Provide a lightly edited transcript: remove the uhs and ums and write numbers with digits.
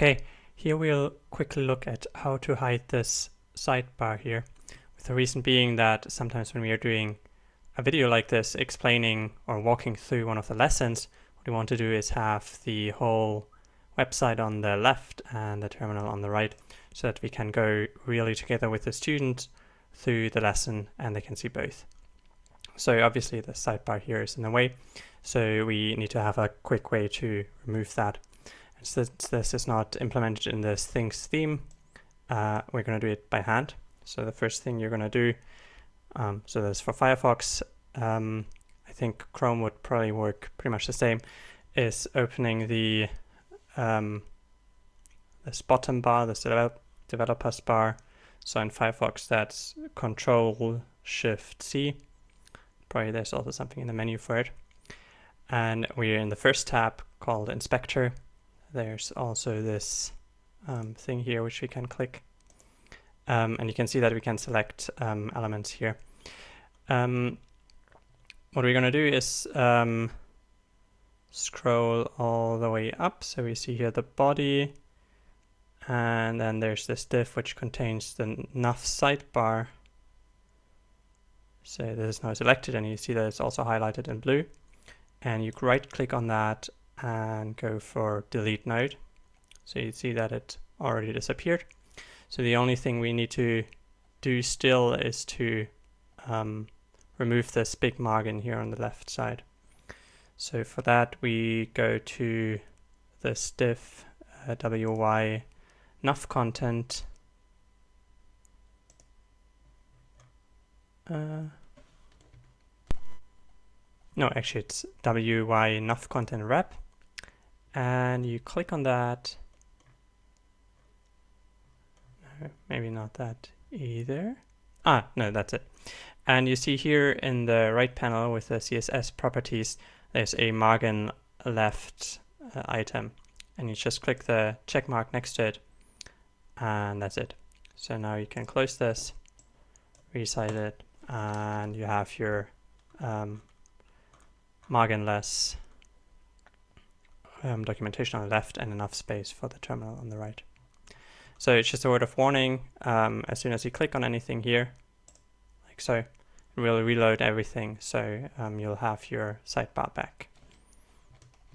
Okay, here we'll quickly look at how to hide this sidebar here, with the reason being that sometimes when we are doing a video like this explaining or walking through one of the lessons, what we want to do is have the whole website on the left and the terminal on the right, so that we can go really together with the student through the lesson and they can see both. So obviously the sidebar here is in the way, so we need to have a quick way to remove that. And since this is not implemented in the Sphinx theme, we're going to do it by hand. So the first thing you're going to do, so that's for Firefox, I think Chrome would probably work pretty much the same, is opening the this bottom bar, this developers bar. So in Firefox that's Control-Shift-C. Probably there's also something in the menu for it. And we're in the first tab called Inspector. There's also this thing here which we can click. And you can see that we can select elements here. What we're going to do is scroll all the way up. So we see here the body. And then there's this div which contains the nav sidebar. So this is now selected and you see that it's also highlighted in blue. And you right click on that and go for delete node. So you see that it already disappeared. So the only thing we need to do still is to remove this big margin here on the left side. So for that we go to this div wy nav content. No, actually it's wy nav content wrap, and you click on that. No, maybe not that either. No, that's it. And you see here in the right panel with the CSS properties, there's a margin left item, and you just click the check mark next to it, and that's it. So now you can close this, resize it, and you have your marginless documentation on the left and enough space for the terminal on the right. So it's just a word of warning, as soon as you click on anything here, like so, it will reload everything, so you'll have your sidebar back.